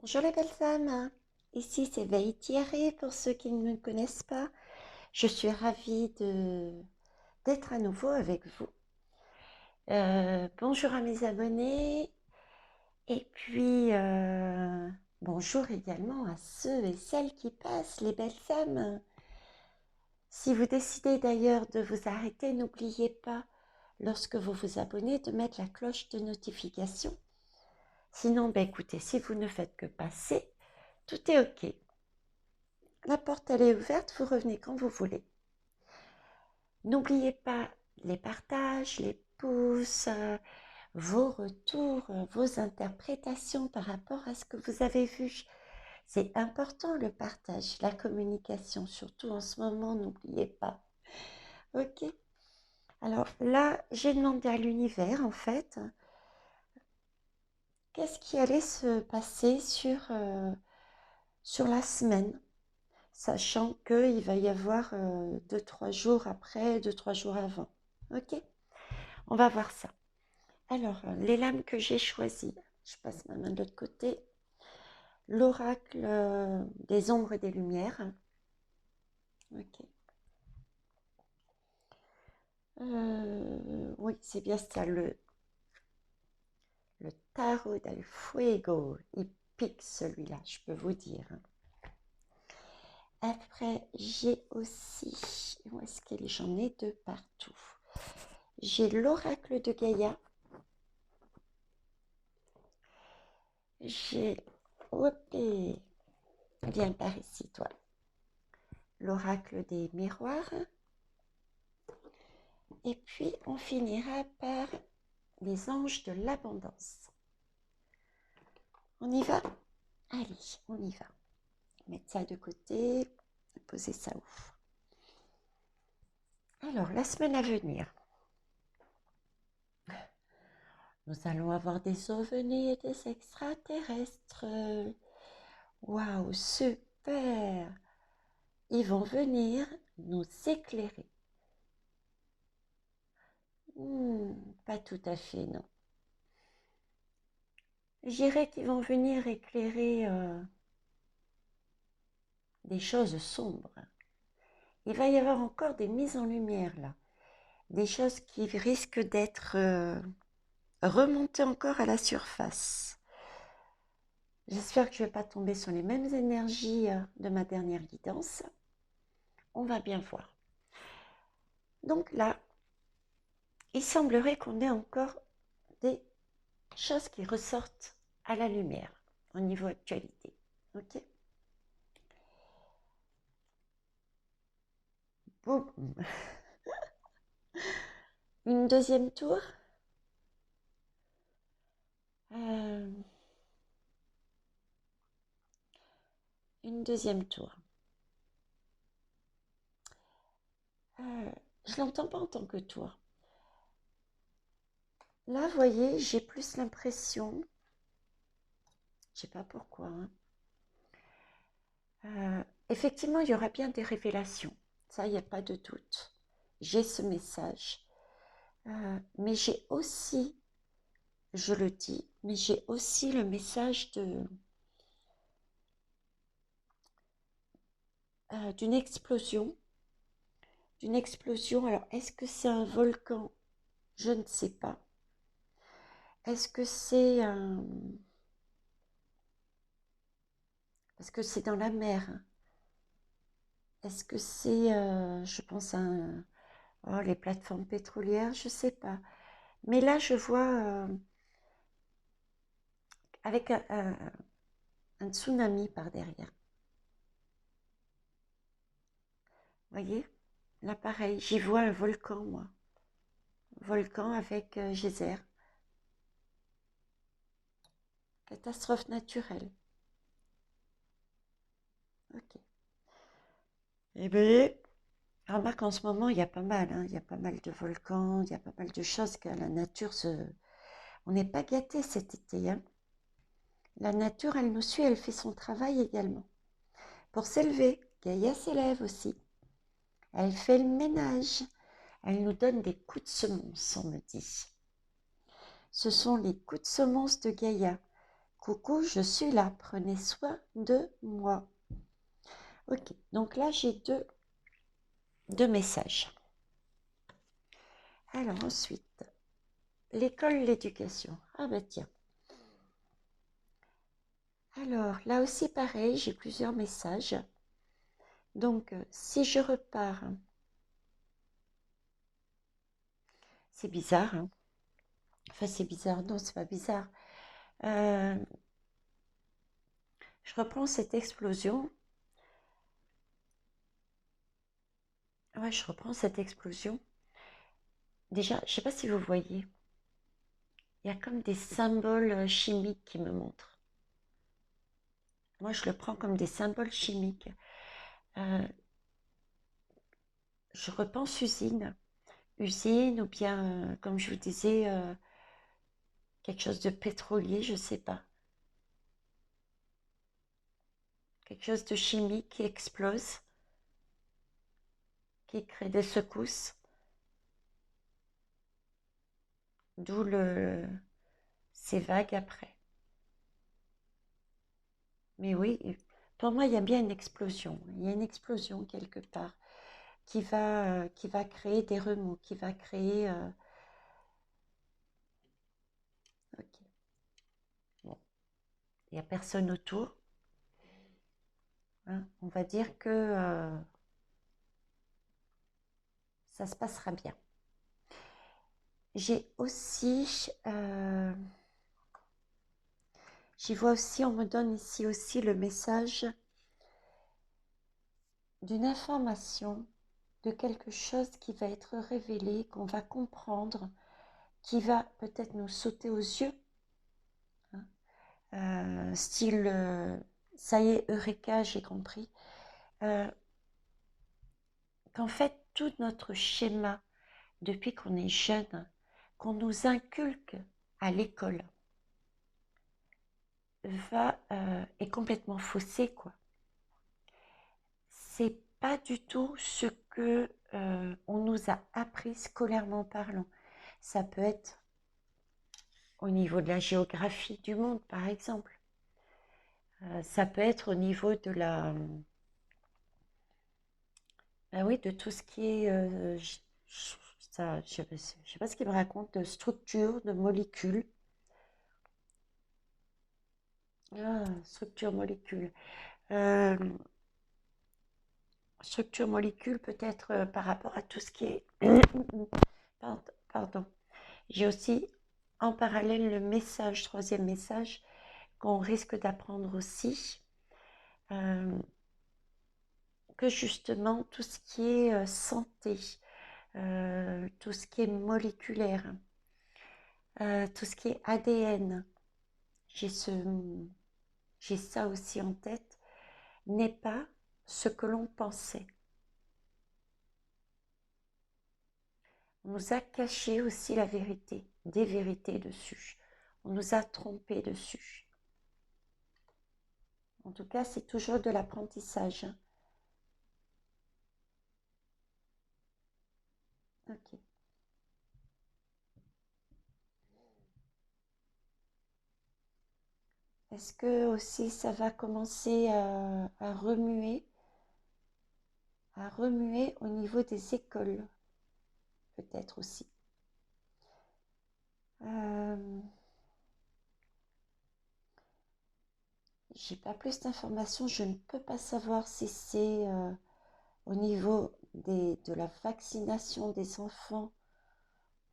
Bonjour les belles âmes, ici c'est Veille Thierry pour ceux qui ne me connaissent pas. Je suis ravie d'être à nouveau avec vous. Bonjour à mes abonnés et puis bonjour également à ceux et celles qui passent, les belles âmes. Si vous décidez d'ailleurs de vous arrêter, n'oubliez pas, lorsque vous vous abonnez, de mettre la cloche de notification. Sinon, ben écoutez, si vous ne faites que passer, tout est OK. La porte, elle est ouverte, vous revenez quand vous voulez. N'oubliez pas les partages, les pouces, vos retours, vos interprétations par rapport à ce que vous avez vu. C'est important le partage, la communication, surtout en ce moment, n'oubliez pas. Ok. Alors là, j'ai demandé à l'univers, en fait, qu'est-ce qui allait se passer sur la semaine, sachant qu'il va y avoir 2-3 jours après, 2-3 jours avant. Ok, on va voir ça. Alors, les lames que j'ai choisies, je passe ma main de l'autre côté. L'oracle des ombres et des lumières. Ok. Oui, c'est bien ça, le tarot del fuego. Il pique celui-là, je peux vous dire. Après, j'ai aussi, où est-ce que j'en ai de partout. J'ai l'oracle de Gaïa. J'ai, hop, viens par ici, toi. L'oracle des miroirs. Et puis, on finira par les anges de l'abondance. On y va? Allez, on y va. Mettre ça de côté, poser ça où? Alors, la semaine à venir, nous allons avoir des ovnis et des extraterrestres. Waouh, super! Ils vont venir nous éclairer. Pas tout à fait, non. Je dirais qu'ils vont venir éclairer des choses sombres. Il va y avoir encore des mises en lumière là, des choses qui risquent d'être remontées encore à la surface. J'espère que je ne vais pas tomber sur les mêmes énergies de ma dernière guidance. On va bien voir. Donc là, il semblerait qu'on ait encore des choses qui ressortent à la lumière au niveau actualité. Ok. Boum. Une deuxième tour. Une deuxième tour. Je l'entends pas en tant que tour. Là, vous voyez, j'ai plus l'impression, je sais pas pourquoi, hein. Effectivement, il y aura bien des révélations. Ça, il n'y a pas de doute. J'ai ce message. Mais j'ai aussi, je le dis, mais j'ai aussi le message d'une explosion. D'une explosion. Alors, est-ce que c'est un volcan? Je ne sais pas. Est-ce que c'est un... Parce que c'est dans la mer. Est-ce que c'est, je pense, oh, les plateformes pétrolières? Je ne sais pas. Mais là, je vois avec un tsunami par derrière. Vous voyez? Là, pareil, j'y vois un volcan, moi. Volcan avec geyser. Catastrophe naturelle. Ok. Eh bien, remarque, en ce moment, il y a pas mal, hein, il y a pas mal de volcans, il y a pas mal de choses que la nature se... On n'est pas gâtés cet été, hein. La nature, elle nous suit, elle fait son travail également. Pour s'élever, Gaïa s'élève aussi. Elle fait le ménage. Elle nous donne des coups de semonce, on me dit. Ce sont les coups de semonce de Gaïa Coucou, je suis là, prenez soin de moi. Ok, donc là j'ai deux messages. Alors ensuite, l'école, l'éducation. Ah bah tiens. Alors là aussi pareil, j'ai plusieurs messages. Donc si je repars, c'est bizarre, hein. Enfin c'est bizarre, non c'est pas bizarre. Euh, je reprends cette explosion. Ouais, je reprends cette explosion. Déjà, je sais pas si vous voyez, il y a comme des symboles chimiques qui me montrent. Moi, je le prends comme des symboles chimiques. Euh, je repense usine ou bien, comme je vous disais, quelque chose de pétrolier, je sais pas. Quelque chose de chimique qui explose, qui crée des secousses. D'où ces vagues après. Mais oui, pour moi, il y a bien une explosion. Il y a une explosion quelque part qui va créer des remous, qui va créer... ok. Bon, il n'y a personne autour, hein. On va dire que ça se passera bien. J'ai aussi... j'y vois aussi, on me donne ici aussi le message d'une information, de quelque chose qui va être révélé, qu'on va comprendre, qui va peut-être nous sauter aux yeux, hein. Style, ça y est, Eureka, j'ai compris. Euh, Qu'en fait, tout notre schéma, depuis qu'on est jeune, qu'on nous inculque à l'école, est complètement faussé, quoi. C'est pas du tout ce que on nous a appris scolairement parlant. Ça peut être au niveau de la géographie du monde, par exemple. Ça peut être au niveau de la, ben oui, de tout ce qui est, ça, je sais pas ce qu'il me raconte, de structure, de molécules. Ah, structure, molécule. Euh, structure, molécule, peut-être par rapport à tout ce qui est... Pardon. J'ai aussi en parallèle le message, troisième message, qu'on risque d'apprendre aussi, euh, que justement tout ce qui est santé, tout ce qui est moléculaire, tout ce qui est ADN, j'ai ça aussi en tête, n'est pas ce que l'on pensait. On nous a caché aussi la vérité, des vérités dessus. On nous a trompés dessus. En tout cas, c'est toujours de l'apprentissage. Ok. Est-ce que aussi ça va commencer à remuer au niveau des écoles, peut-être aussi. Euh, j'ai pas plus d'informations, je ne peux pas savoir si c'est au niveau de la vaccination des enfants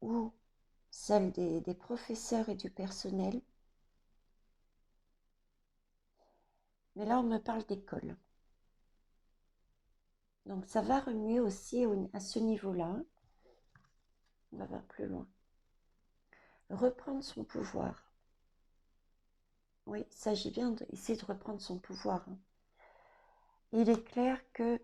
ou celle des professeurs et du personnel. Mais là, on me parle d'école. Donc, ça va remuer aussi à ce niveau-là. On va voir plus loin. Reprendre son pouvoir. Oui, il s'agit bien ici de reprendre son pouvoir, hein. Il est clair que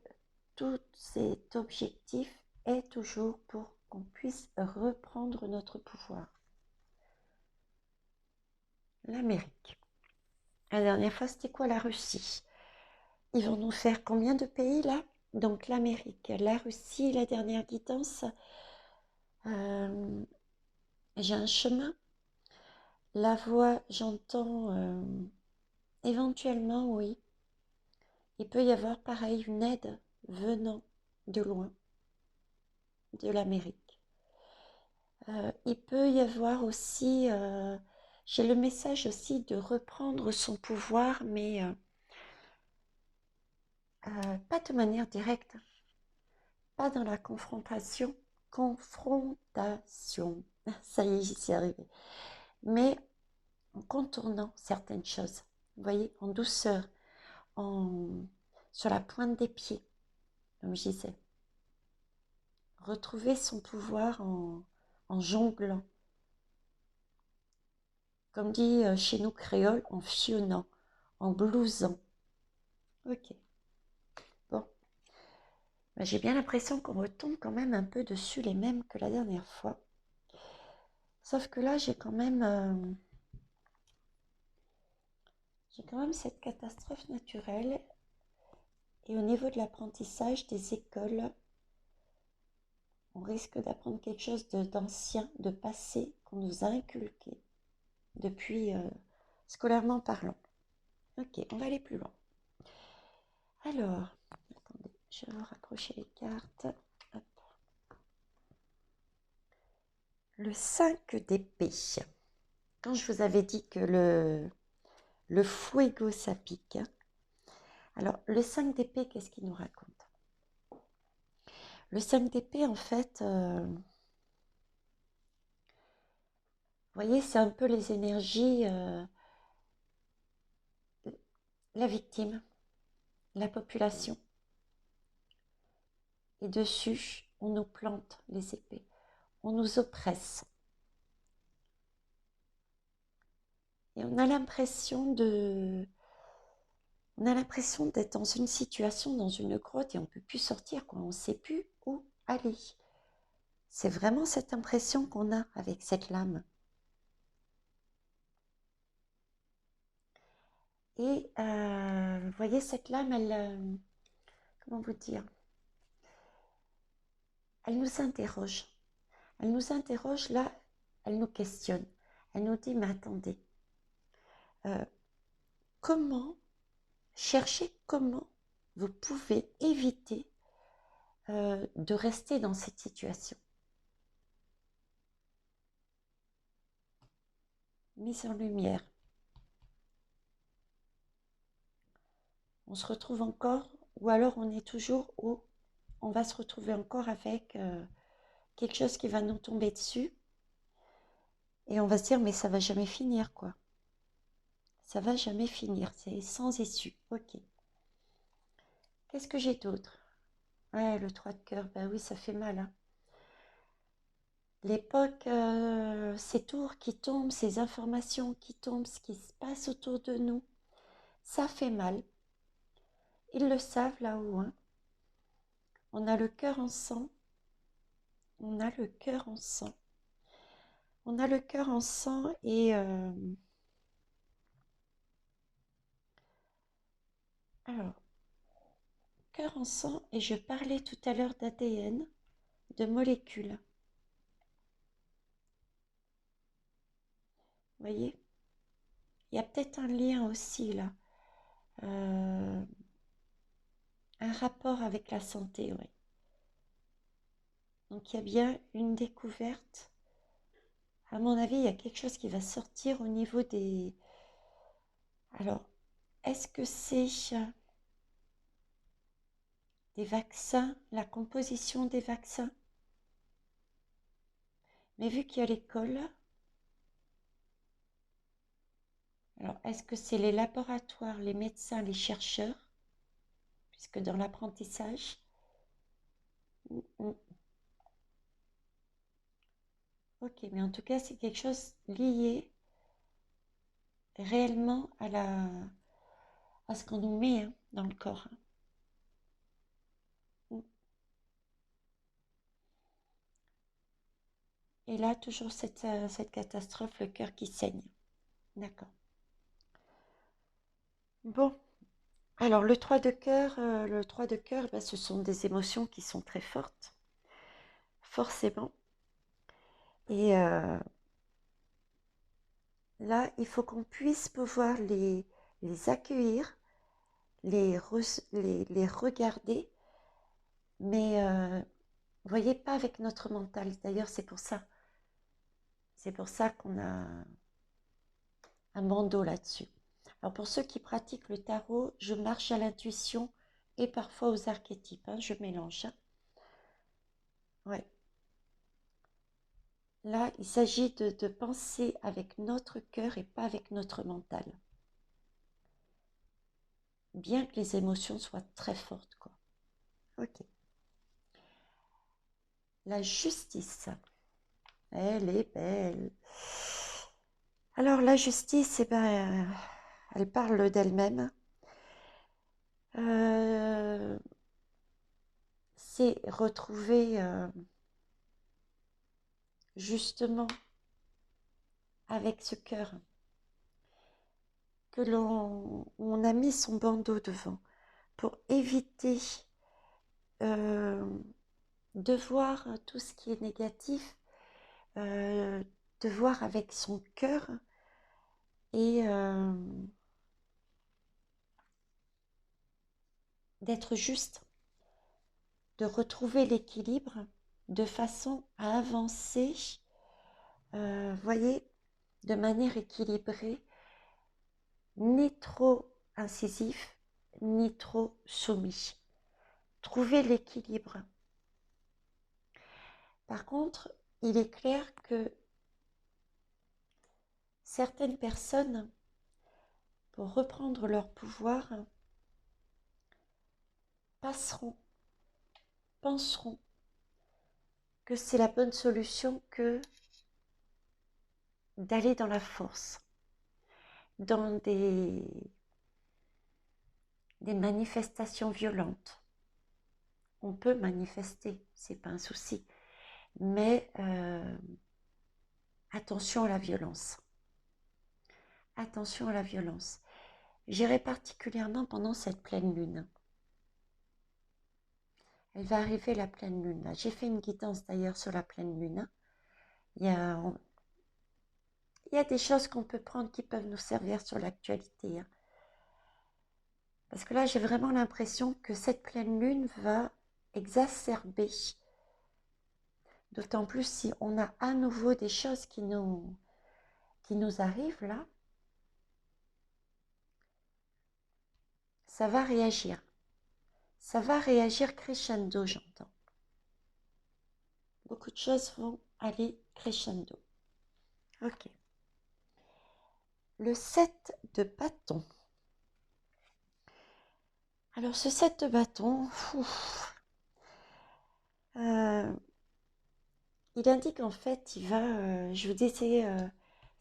tout cet objectif est toujours pour qu'on puisse reprendre notre pouvoir. L'Amérique. La dernière fois, c'était quoi? La Russie. Ils vont nous faire combien de pays là? Donc l'Amérique, la Russie, la dernière guidance. J'ai un chemin. La voix, j'entends éventuellement, oui. Il peut y avoir pareil une aide venant de loin, de l'Amérique. Il peut y avoir aussi, j'ai le message aussi de reprendre son pouvoir, mais pas de manière directe, pas dans la confrontation. Confrontation, ça y est, j'y suis arrivée. Mais en contournant certaines choses, vous voyez, en douceur, en, sur la pointe des pieds, comme je disais. Retrouver son pouvoir en jonglant, comme dit chez nous créoles, en fionnant, en blousant. Ok, bon. Ben, j'ai bien l'impression qu'on retombe quand même un peu dessus les mêmes que la dernière fois. Sauf que là, j'ai quand même cette catastrophe naturelle. Et au niveau de l'apprentissage des écoles, on risque d'apprendre quelque chose d'ancien, de passé, qu'on nous a inculqué depuis scolairement parlant. Ok, on va aller plus loin. Alors, attendez, je vais rapprocher les cartes. Hop. Le 5 d'épée. Quand je vous avais dit que le fuego, ça pique. Alors, le 5 d'épée, qu'est-ce qu'il nous raconte? Le 5 d'épée, en fait, vous voyez, c'est un peu les énergies, la victime, la population. Et dessus, on nous plante les épées, on nous oppresse. Et on a l'impression d'être dans une situation, dans une grotte, et on ne peut plus sortir, quoi. On ne sait plus où aller. C'est vraiment cette impression qu'on a avec cette lame. Et vous voyez, cette lame, elle, comment vous dire? Elle nous interroge. Elle nous interroge, là, elle nous questionne. Elle nous dit, mais attendez, euh, cherchez comment vous pouvez éviter de rester dans cette situation. Mise en lumière. On se retrouve encore, ou alors on est toujours où on va se retrouver encore avec quelque chose qui va nous tomber dessus, et on va se dire, mais ça va jamais finir, quoi. Ça va jamais finir, c'est sans issue. Ok. Qu'est-ce que j'ai d'autre? Ouais, le 3 de cœur, bah oui, ça fait mal, hein. L'époque, ces tours qui tombent, ces informations qui tombent, ce qui se passe autour de nous, ça fait mal. Ils le savent là-haut, hein. On a le cœur en sang. On a le cœur en sang. On a le cœur en sang et alors, cœur en sang, et je parlais tout à l'heure d'ADN, de molécules. Vous voyez? Il y a peut-être un lien aussi là. Euh, un rapport avec la santé, oui. Donc il y a bien une découverte. À mon avis, il y a quelque chose qui va sortir au niveau des... Alors, est-ce que c'est des vaccins, la composition des vaccins? Mais vu qu'il y a l'école, alors est-ce que c'est les laboratoires, les médecins, les chercheurs? Puisque dans l'apprentissage, ok, mais en tout cas, c'est quelque chose lié réellement à ce qu'on nous met hein, dans le corps. Hein. Et là, toujours cette catastrophe, le cœur qui saigne. D'accord. Bon, alors le 3 de cœur, bah, ce sont des émotions qui sont très fortes, forcément. Et Là, il faut qu'on puisse pouvoir les accueillir, les regarder, mais voyez, pas avec notre mental. D'ailleurs, c'est pour ça. C'est pour ça qu'on a un bandeau là-dessus. Alors, pour ceux qui pratiquent le tarot, je marche à l'intuition et parfois aux archétypes. Hein, je mélange. Hein. Ouais. Là, il s'agit de penser avec notre cœur et pas avec notre mental. Bien que les émotions soient très fortes, quoi. Ok. La justice, elle est belle. Alors, la justice, eh ben, elle parle d'elle-même. C'est retrouver justement avec ce cœur que on a mis son bandeau devant pour éviter de voir tout ce qui est négatif, de voir avec son cœur et d'être juste, de retrouver l'équilibre de façon à avancer, voyez, de manière équilibrée, ni trop incisif, ni trop soumis. Trouver l'équilibre. Par contre, il est clair que certaines personnes, pour reprendre leur pouvoir, penseront que c'est la bonne solution que d'aller dans la force, dans des manifestations violentes. On peut manifester, c'est pas un souci, mais attention à la violence. Attention à la violence. J'irai particulièrement pendant cette pleine lune. Elle va arriver la pleine lune. Là. J'ai fait une guidance d'ailleurs sur la pleine lune. Il y a, il y a des choses qu'on peut prendre qui peuvent nous servir sur l'actualité. Hein. Parce que là, j'ai vraiment l'impression que cette pleine lune va exacerber. D'autant plus si on a à nouveau des choses qui nous arrivent là. Ça va réagir. Ça va réagir crescendo, j'entends. Beaucoup de choses vont aller crescendo. Ok. Le 7 de bâton. Alors ce 7 de bâton, il indique en fait, il va, je vous disais,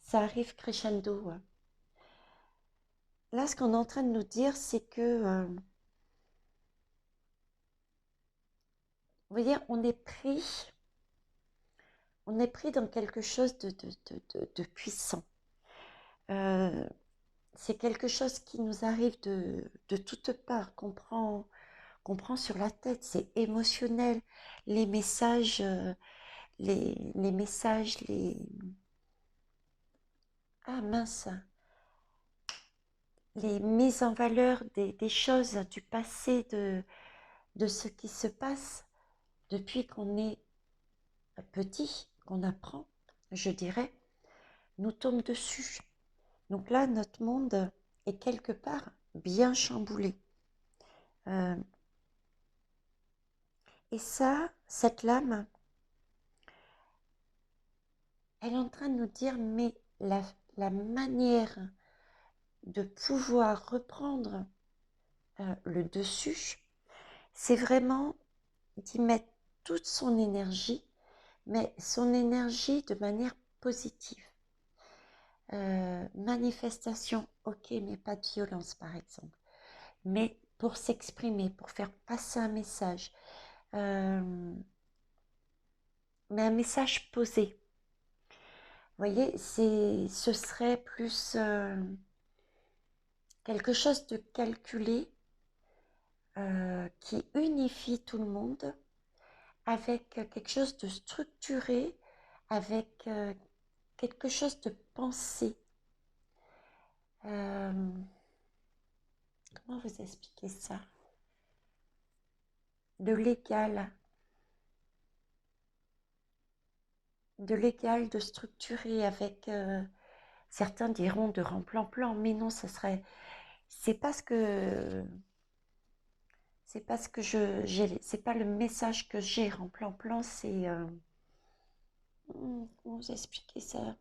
ça arrive crescendo. Là, ce qu'on est en train de nous dire, c'est que, vous voyez, on est pris dans quelque chose de puissant. C'est quelque chose qui nous arrive de toutes parts, qu'on prend sur la tête, c'est émotionnel. Les messages, les messages, ah mince, les mises en valeur des choses du passé, de ce qui se passe depuis qu'on est petit, qu'on apprend, je dirais, nous tombe dessus. Donc là, notre monde est quelque part bien chamboulé. Et ça, cette lame, elle est en train de nous dire, mais la manière de pouvoir reprendre le dessus, c'est vraiment d'y mettre toute son énergie, mais son énergie de manière positive. Manifestation, ok, mais pas de violence par exemple, mais pour s'exprimer, pour faire passer un message, mais un message posé. Vous voyez, ce serait plus quelque chose de calculé qui unifie tout le monde avec quelque chose de structuré, avec quelque chose de pensé. Euh, comment vous expliquer ça? De légal, de structuré avec, certains diront de remplan-plan, mais non, c'est pas ce que, c'est pas ce que c'est pas le message que j'ai remplan-plan, c'est, comment vous expliquer ça?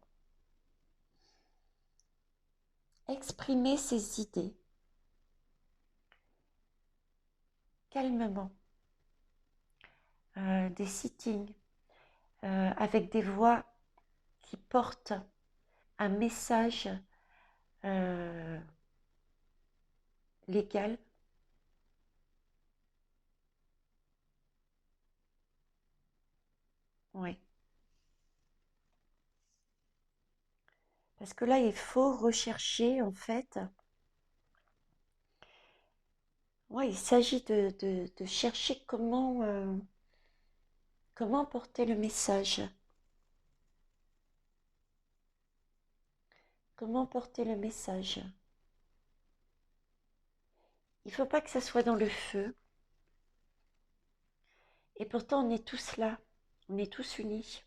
Exprimer ses idées calmement, des sittings, avec des voix qui portent un message euh, légal. Oui. Parce que là, il faut rechercher, en fait. Ouais, il s'agit de chercher comment porter le message. Comment porter le message. Il ne faut pas que ça soit dans le feu. Et pourtant, on est tous là. On est tous unis.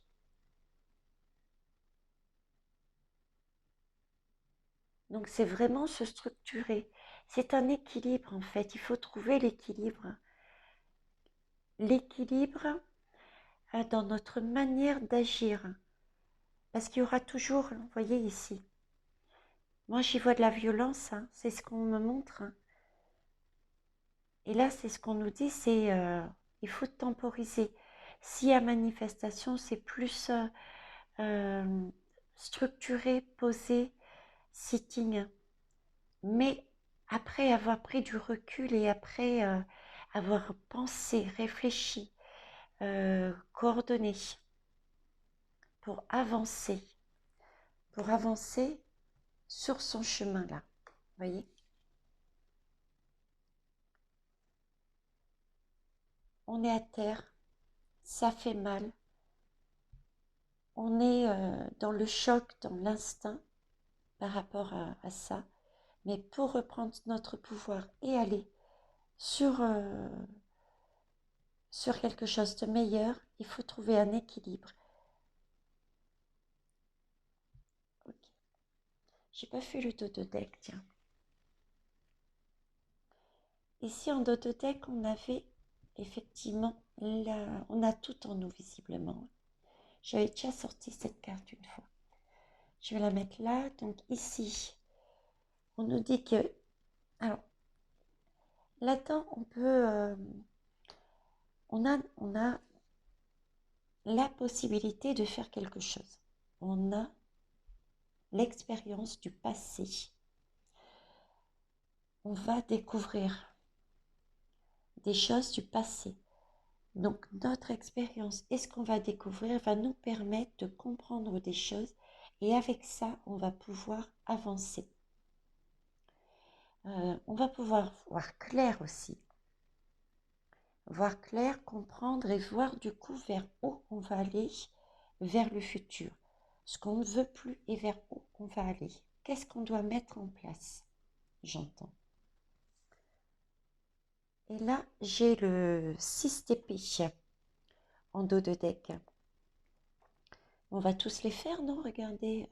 Donc, c'est vraiment se structurer. C'est un équilibre, en fait. Il faut trouver l'équilibre. L'équilibre dans notre manière d'agir. Parce qu'il y aura toujours, vous voyez ici, moi j'y vois de la violence, hein, c'est ce qu'on me montre, hein. Et là, c'est ce qu'on nous dit, c'est il faut temporiser. Si à manifestation, c'est plus euh, structuré, posé, sitting. Mais après avoir pris du recul et après avoir pensé, réfléchi, coordonné pour avancer sur son chemin là. Vous voyez? On est à terre, ça fait mal, on est dans le choc, dans l'instinct par rapport à ça. Mais pour reprendre notre pouvoir et aller sur, sur quelque chose de meilleur, il faut trouver un équilibre. Ok. J'ai pas fait le dododeck, tiens. Ici en dododeck, on avait effectivement, on a tout en nous visiblement. J'avais déjà sorti cette carte une fois. Je vais la mettre là. Donc ici, on nous dit que, alors là-dedans, on a la possibilité de faire quelque chose. On a l'expérience du passé. On va découvrir des choses du passé. Donc notre expérience et ce qu'on va découvrir va nous permettre de comprendre des choses et avec ça, on va pouvoir avancer. On va pouvoir voir clair aussi. Voir clair, comprendre et voir du coup vers où on va aller vers le futur. Ce qu'on ne veut plus et vers où on va aller. Qu'est-ce qu'on doit mettre en place? J'entends. Et là, j'ai le 6 d'épée en dos de deck. On va tous les faire, non? Regardez.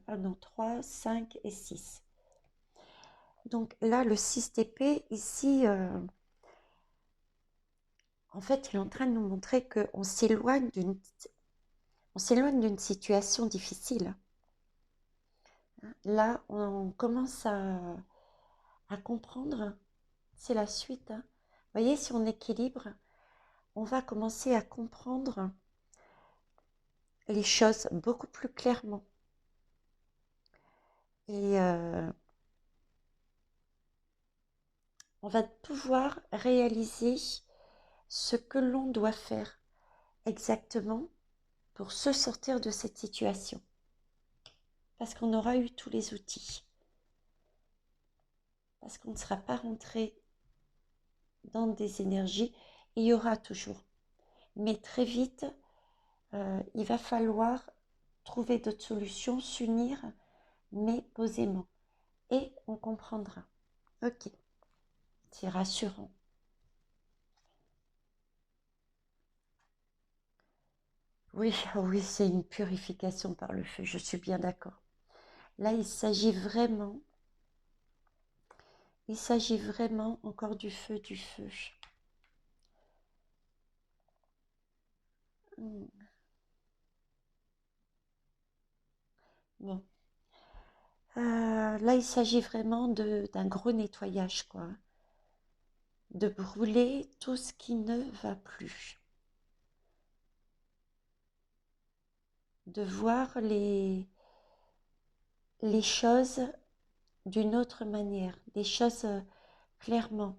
Ah non, 3, 5 et 6. Donc là, le 6 d'épée, ici, en fait, il est en train de nous montrer qu'on s'éloigne d'une situation difficile. Là, on commence à comprendre, c'est la suite, hein. Vous voyez, si on équilibre, on va commencer à comprendre les choses beaucoup plus clairement. Et on va pouvoir réaliser ce que l'on doit faire exactement pour se sortir de cette situation. Parce qu'on aura eu tous les outils. Parce qu'on ne sera pas rentré dans des énergies. Il y aura toujours. Mais très vite, il va falloir trouver d'autres solutions, s'unir, mais posément. et on comprendra. Ok, c'est rassurant. Oui, oui, c'est une purification par le feu, je suis bien d'accord. Là, il s'agit vraiment encore du feu, du feu. Hmm. Bon, là, il s'agit vraiment d'un gros nettoyage, quoi. De brûler tout ce qui ne va plus. De voir les choses d'une autre manière, les choses clairement.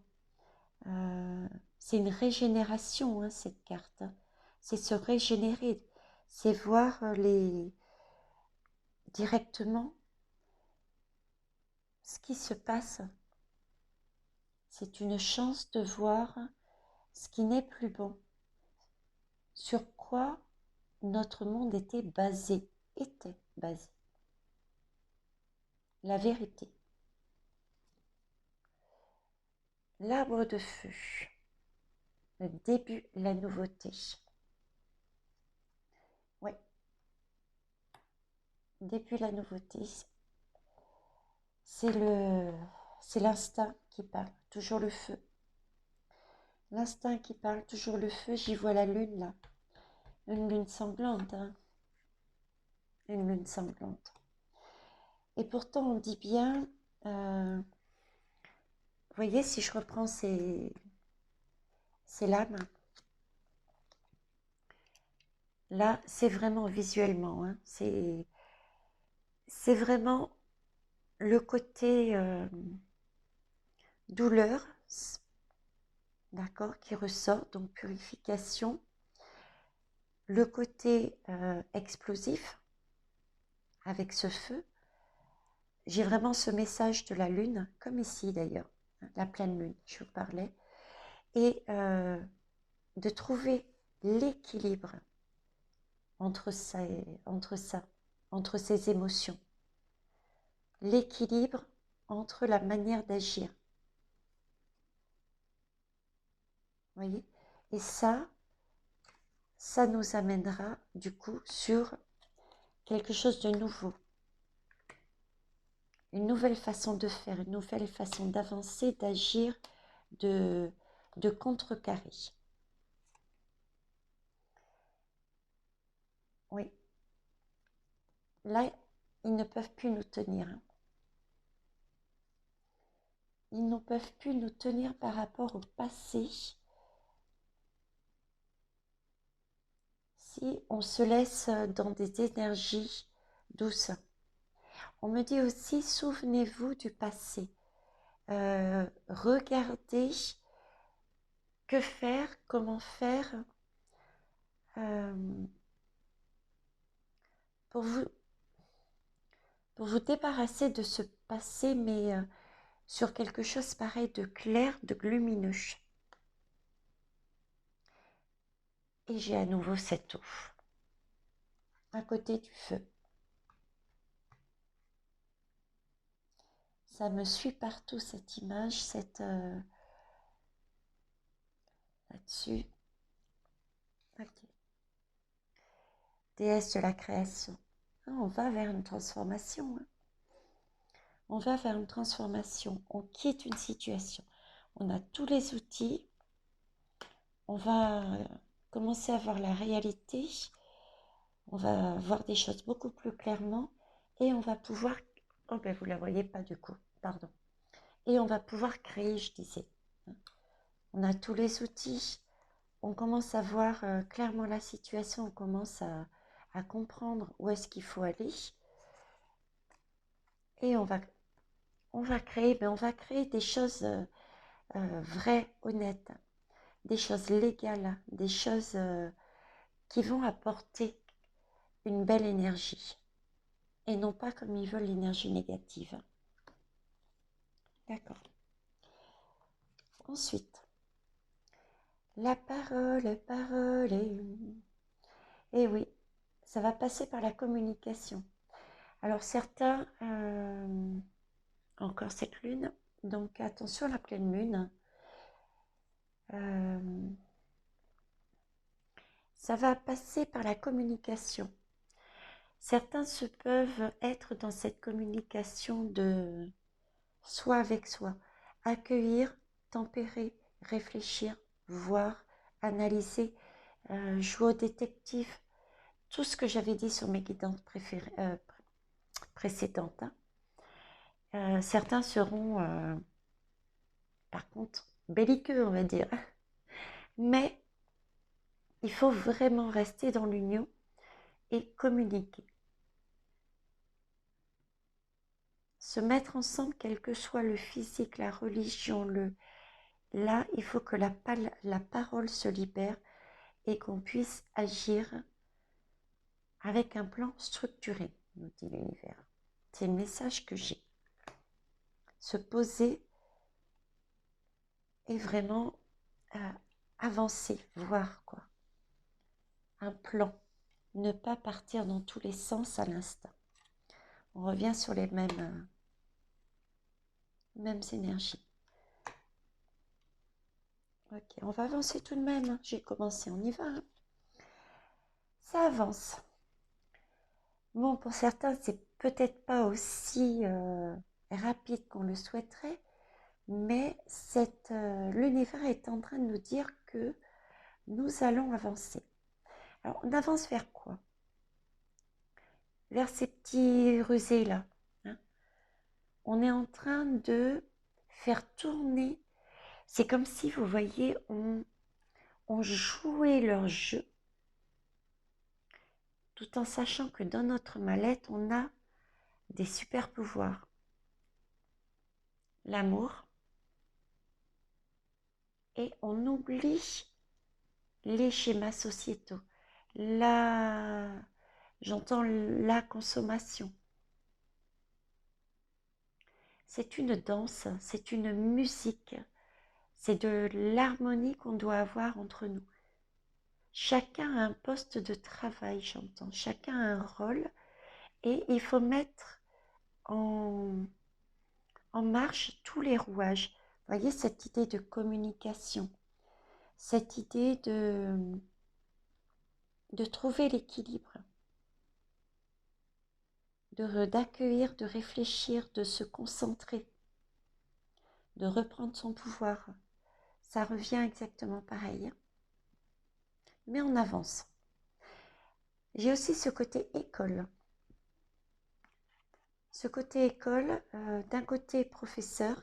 Euh, c'est une régénération, hein, cette carte, hein. C'est se régénérer, c'est voir directement ce qui se passe. C'est une chance de voir ce qui n'est plus bon, sur quoi notre monde était basé, la vérité. L'arbre de feu, le début, la nouveauté. Oui, début, la nouveauté, c'est c'est l'instinct qui parle, toujours le feu. L'instinct qui parle, toujours le feu, j'y vois la lune là. Une lune sanglante, hein. Une lune sanglante. Et pourtant, on dit bien, vous voyez, si je reprends ces lames, là, c'est vraiment visuellement, hein, c'est vraiment le côté douleur, d'accord, qui ressort, donc purification, le côté explosif avec ce feu. J'ai vraiment ce message de la lune, comme ici d'ailleurs, la pleine lune, je vous parlais, et de trouver l'équilibre entre entre ces émotions, l'équilibre entre la manière d'agir, voyez. Et ça nous amènera du coup sur quelque chose de nouveau, une nouvelle façon de faire, une nouvelle façon d'avancer, d'agir, de, de contrecarrer. Oui, là, ils ne peuvent plus nous tenir, hein. Ils ne peuvent plus nous tenir par rapport au passé si on se laisse dans des énergies douces. On me dit aussi, souvenez-vous du passé. Regardez que faire, comment faire euh, pour vous, pour vous débarrasser de ce passé, mais sur quelque chose pareil de clair, de lumineux. Et j'ai à nouveau cette eau à côté du feu. Ça me suit partout cette image, là-dessus. Okay. Déesse de la création. Ah, on va vers une transformation, hein. On va vers une transformation. On quitte une situation. On a tous les outils. On va commencer à voir la réalité. On va voir des choses beaucoup plus clairement. Et on va pouvoir... Oh ben vous ne la voyez pas du coup. Pardon. Et on va pouvoir créer, je disais. On a tous les outils. On commence à voir clairement la situation. On commence à comprendre où est-ce qu'il faut aller. Et on va créer des choses vraies, honnêtes, des choses légales, des choses qui vont apporter une belle énergie et non pas comme ils veulent l'énergie négative. D'accord. Ensuite, la parole, parole. Et oui, ça va passer par la communication. Alors certains encore cette lune. Donc attention à la pleine lune. Ça va passer par la communication. Certains se peuvent être dans cette communication de soi avec soi. Accueillir, tempérer, réfléchir, voir, analyser, jouer au détective. Tout ce que j'avais dit sur mes guidances précédentes. Certains seront, par contre, belliqueux, on va dire. Mais il faut vraiment rester dans l'union et communiquer. Se mettre ensemble, quel que soit le physique, la religion, là, il faut que la parole se libère et qu'on puisse agir avec un plan structuré, nous dit l'univers. C'est le message que j'ai. Se poser et vraiment avancer, voir quoi. Un plan. Ne pas partir dans tous les sens à l'instant. On revient sur les mêmes énergies. Ok, on va avancer tout de même. J'ai commencé, on y va. Ça avance. Bon, pour certains, c'est peut-être pas aussi rapide qu'on le souhaiterait, mais l'univers est en train de nous dire que nous allons avancer. Alors, on avance vers quoi? Vers ces petits rusés là. Hein. On est en train de faire tourner. C'est comme si, vous voyez, on jouait leur jeu, tout en sachant que dans notre mallette, on a des super pouvoirs. L'amour. Et on oublie les schémas sociétaux. J'entends la consommation. C'est une danse, c'est une musique, c'est de l'harmonie qu'on doit avoir entre nous. Chacun a un poste de travail, j'entends, chacun a un rôle et il faut mettre en marche tous les rouages. Vous voyez cette idée de communication, cette idée de trouver l'équilibre. D'accueillir, de réfléchir, de se concentrer, de reprendre son pouvoir. Ça revient exactement pareil. Mais on avance. J'ai aussi ce côté école. Ce côté école, d'un côté professeur,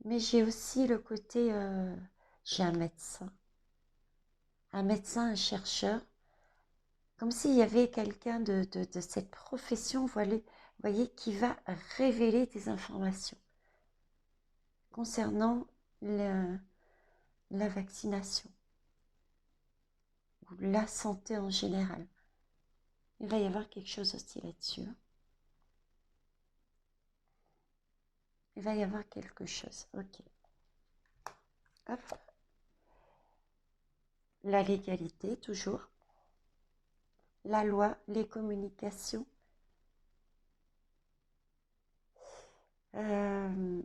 mais j'ai aussi le côté, j'ai un médecin, un chercheur, comme s'il y avait quelqu'un de cette profession, vous voyez, qui va révéler des informations concernant la vaccination ou la santé en général. Il va y avoir quelque chose aussi là-dessus. Il va y avoir quelque chose. Ok. Hop. La légalité, toujours. La loi, les communications. Vous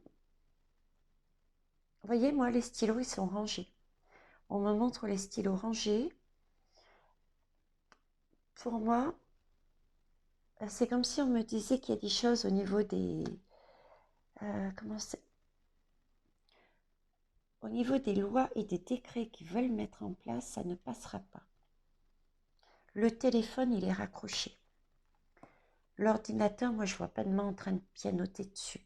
voyez, moi, les stylos, ils sont rangés. On me montre les stylos rangés. Pour moi, c'est comme si on me disait qu'il y a des choses au niveau des... Au niveau des lois et des décrets qu'ils veulent mettre en place, ça ne passera pas. Le téléphone, il est raccroché. L'ordinateur, moi, je vois pas de main en train de pianoter dessus.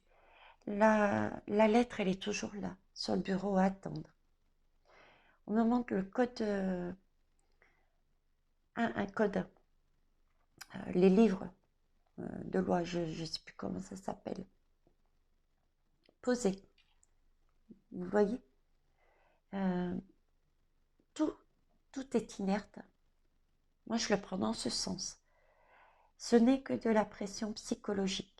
La lettre, elle est toujours là, sur le bureau à attendre. On me montre le code, un code, les livres de loi, je ne sais plus comment ça s'appelle. Posé. Vous voyez, tout est inerte. Moi, je le prends dans ce sens. Ce n'est que de la pression psychologique.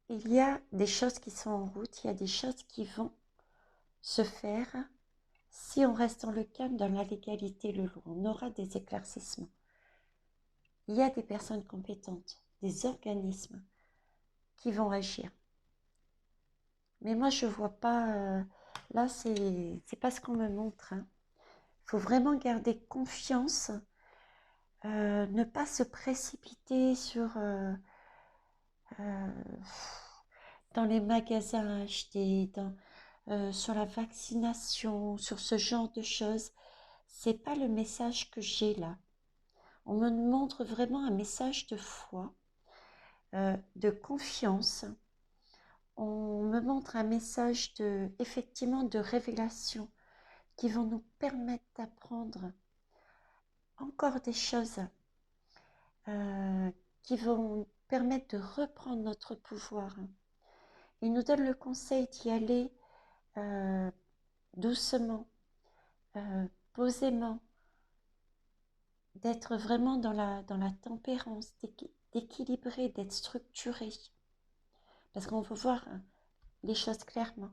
Il y a des choses qui sont en route, il y a des choses qui vont se faire si on reste dans le calme, dans la légalité, le lourd. On aura des éclaircissements. Il y a des personnes compétentes des organismes qui vont agir. Mais moi, je vois pas. Là, c'est pas ce qu'on me montre, hein. Il faut vraiment garder confiance, ne pas se précipiter euh, dans les magasins à acheter, sur la vaccination, sur ce genre de choses. C'est pas le message que j'ai là. On me montre vraiment un message de foi, de confiance. On me montre un message effectivement, de révélation qui vont nous permettre d'apprendre encore des choses, euh, qui vont permettre de reprendre notre pouvoir. Il nous donne le conseil d'y aller euh, doucement, posément, d'être vraiment dans la tempérance, d'équilibrer, d'être structuré. Parce qu'on veut voir les choses clairement.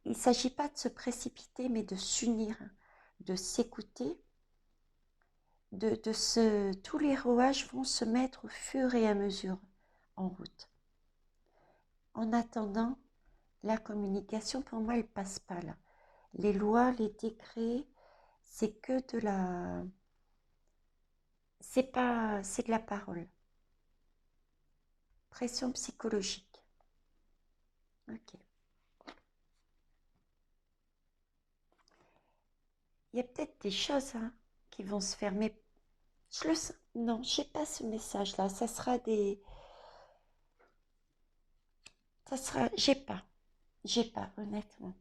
Il ne s'agit pas de se précipiter, mais de s'unir, de s'écouter, tous les rouages vont se mettre au fur et à mesure en route. En attendant, la communication, pour moi, elle passe pas là. Les lois, les décrets, c'est que de la... c'est de la parole. Pression psychologique. Ok. Il y a peut-être des choses, hein, qui vont se fermer. Je le sens. Non, je n'ai pas ce message-là. Ça sera des... Ça sera... J'ai pas, honnêtement.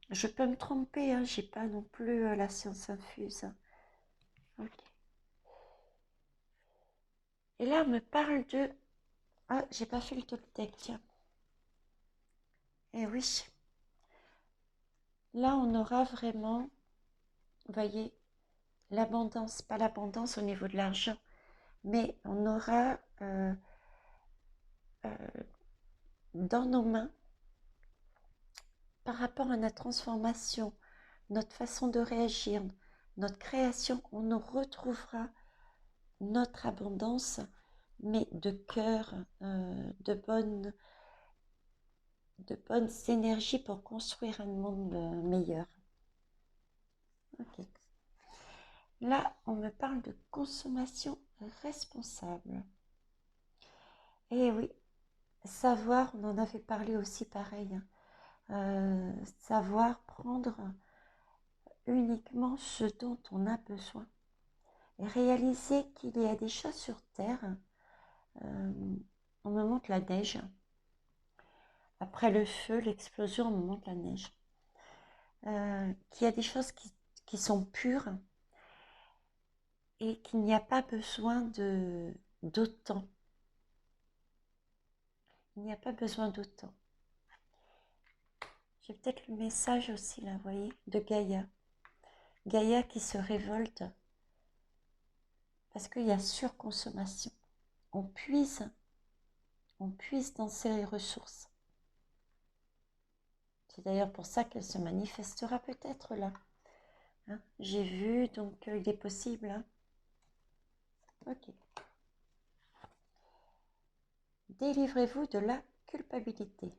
Je peux me tromper, hein, j'ai pas non plus la science infuse, hein. Ok. Et là, on me parle de... Ah, j'ai pas fait le Toltec, tiens. Eh oui. Là, on aura vraiment, vous voyez, l'abondance, pas l'abondance au niveau de l'argent, mais on aura euh, dans nos mains, par rapport à notre transformation, notre façon de réagir, notre création, on nous retrouvera notre abondance, mais de cœur, de bonnes énergies pour construire un monde meilleur. Ok. Là, on me parle de consommation responsable. Et oui, savoir, on en avait parlé aussi pareil, hein, savoir prendre uniquement ce dont on a besoin et réaliser qu'il y a des choses sur Terre. euh, on me montre la neige. Après le feu, l'explosion, on me montre la neige. Qu'il y a des choses qui sont pures et qu'il n'y a pas besoin d'autant. Il n'y a pas besoin d'autant. J'ai peut-être le message aussi là, vous voyez, de Gaïa. Gaïa qui se révolte parce qu'il y a surconsommation. On puise dans ses ressources. C'est d'ailleurs pour ça qu'elle se manifestera peut-être là. Hein, j'ai vu, donc il est possible. Hein. Ok. Délivrez-vous de la culpabilité.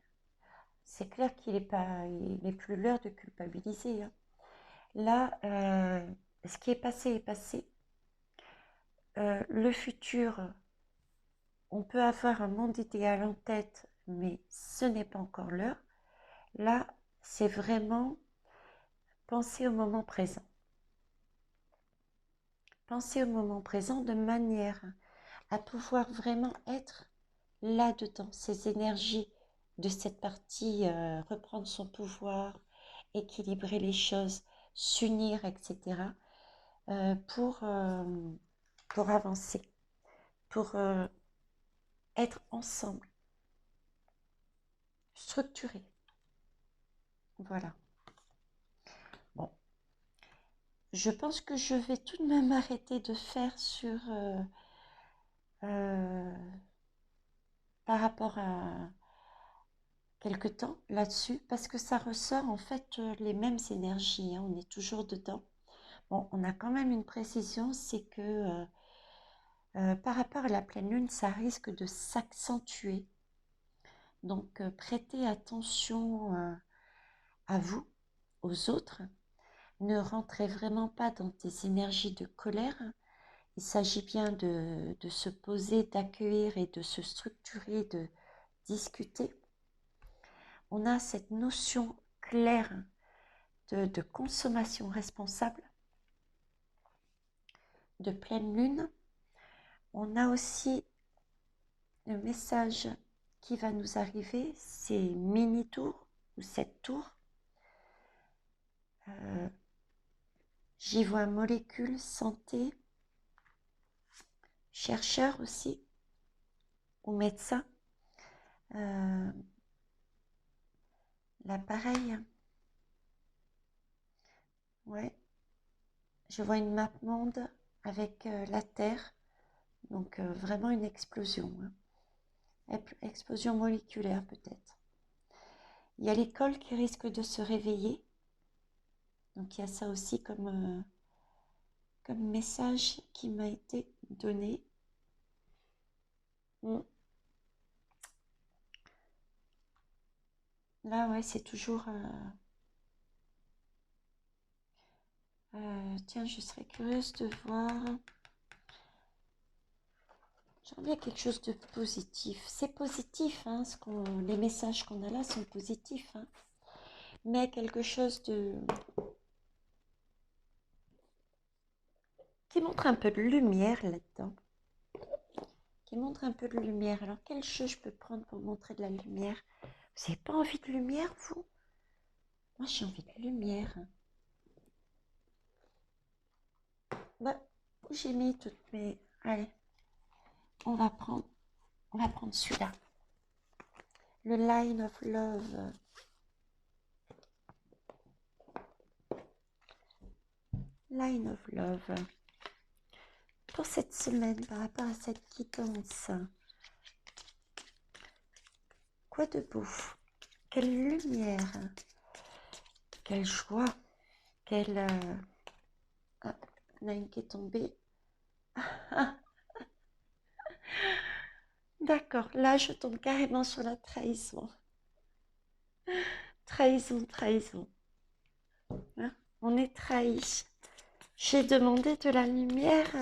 C'est clair qu'il n'est plus l'heure de culpabiliser. Hein. Là, ce qui est passé est passé. Le futur, on peut avoir un monde idéal en tête, mais ce n'est pas encore l'heure. Là, c'est vraiment penser au moment présent. Penser au moment présent de manière à pouvoir vraiment être là-dedans, ces énergies de cette partie, reprendre son pouvoir, équilibrer les choses, s'unir, etc. euh, pour, euh, pour avancer, pour être ensemble, structurés. Voilà. Bon, je pense que je vais tout de même arrêter de faire sur euh, par rapport à quelque temps là-dessus, parce que ça ressort en fait les mêmes énergies, hein, on est toujours dedans. Bon, on a quand même une précision, c'est que Par rapport à la pleine lune, ça risque de s'accentuer. Donc, prêtez attention à vous, aux autres. Ne rentrez vraiment pas dans des énergies de colère. Il s'agit bien de se poser, d'accueillir et de se structurer, de discuter. On a cette notion claire de consommation responsable, de pleine lune. On a aussi le message qui va nous arriver, c'est mini-tour ou 7 tours. J'y vois molécules, santé, chercheurs aussi, ou médecins. Là, pareil. Ouais. Je vois une map monde avec la Terre. Donc, vraiment une explosion. Explosion moléculaire, peut-être. Il y a l'école qui risque de se réveiller. Donc, il y a ça aussi comme message qui m'a été donné. Là, ouais, c'est toujours... tiens, je serais curieuse de voir... J'en ai quelque chose de positif. C'est positif, hein, les messages qu'on a là sont positifs. Hein, mais quelque chose qui montre un peu de lumière là-dedans. Qui montre un peu de lumière. Alors, quel jeu je peux prendre pour montrer de la lumière? Vous n'avez pas envie de lumière, vous? Moi, j'ai envie de lumière. Bah, j'ai mis toutes mes... Allez, on va prendre celui-là. Le Line of Love. Line of Love. Pour cette semaine, par rapport à cette quittance. Quoi de beau? Quelle lumière! Quelle joie! Quelle... Ah, il y en a une qui est tombée. D'accord, là je tombe carrément sur la trahison. Trahison, trahison. Hein, on est trahi. J'ai demandé de la lumière.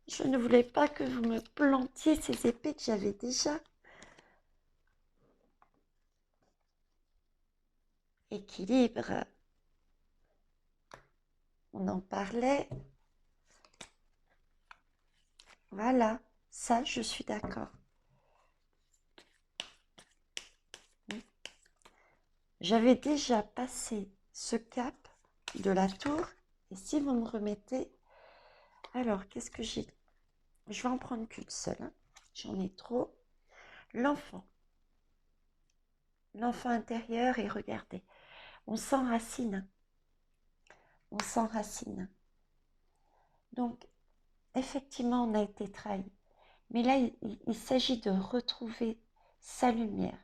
Je ne voulais pas que vous me plantiez ces épées que j'avais déjà. Équilibre. On en parlait. Voilà, ça je suis d'accord. J'avais déjà passé ce cap de la tour. Et si vous me remettez... Alors, qu'est-ce que j'ai? Je vais en prendre qu'une seule. Hein. J'en ai trop. L'enfant. L'enfant intérieur, et regardez, on s'enracine. On s'enracine. Donc, effectivement, on a été trahi. Mais là, il s'agit de retrouver sa lumière,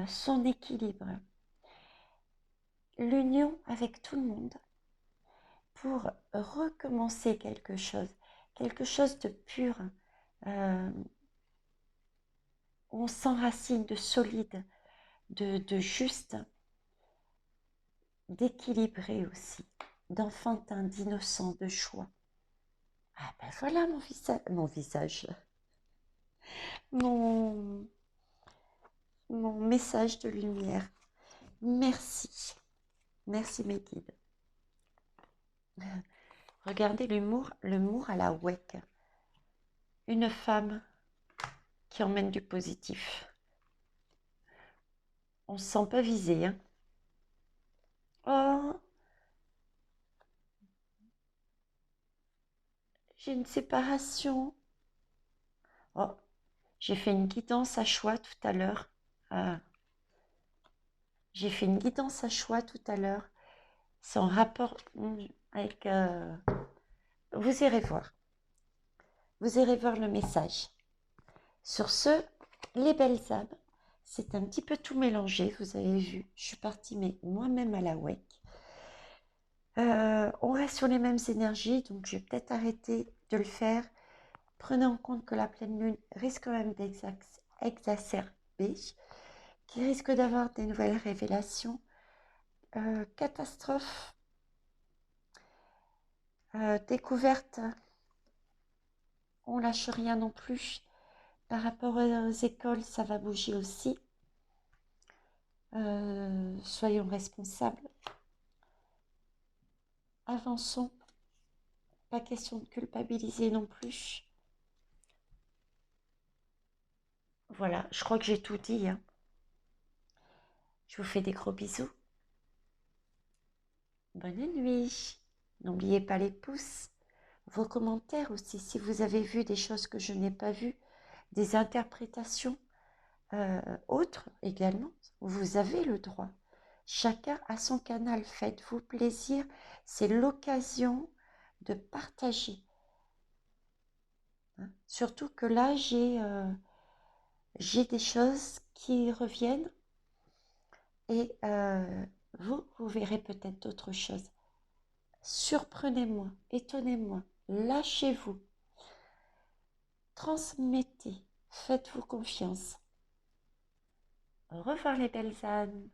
son équilibre, l'union avec tout le monde pour recommencer quelque chose de pur. On s'enracine de solide, de juste, d'équilibré aussi, d'enfantin, d'innocent, de choix. Ah ben voilà mon visage, mon message de lumière. Merci, merci mes guides. Regardez l'humour à la WEC. Une femme qui emmène du positif. On se sent pas visé, hein. Oh, j'ai une séparation. Oh, j'ai fait une guidance à choix tout à l'heure. J'ai fait une guidance à choix tout à l'heure. C'est en rapport avec... vous irez voir. Vous irez voir le message. Sur ce, les belles âmes, c'est un petit peu tout mélangé. Vous avez vu, je suis partie mais moi-même à la WEC. On reste sur les mêmes énergies, donc je vais peut-être arrêter de le faire. Prenez en compte que la pleine lune risque quand même d'exacerber, qu'il risque d'avoir des nouvelles révélations, catastrophes, découvertes. On lâche rien non plus. Par rapport aux écoles, ça va bouger aussi. Soyons responsables. Avançons. Pas question de culpabiliser non plus. Voilà, je crois que j'ai tout dit, hein. Je vous fais des gros bisous. Bonne nuit. N'oubliez pas les pouces. Vos commentaires aussi, si vous avez vu des choses que je n'ai pas vues, des interprétations autres également, vous avez le droit. Chacun a son canal, faites-vous plaisir. C'est l'occasion de partager. Hein. Surtout que là, j'ai des choses qui reviennent et vous verrez peut-être d'autres choses. Surprenez-moi, étonnez-moi, lâchez-vous, transmettez, faites-vous confiance. Au revoir les belles âmes.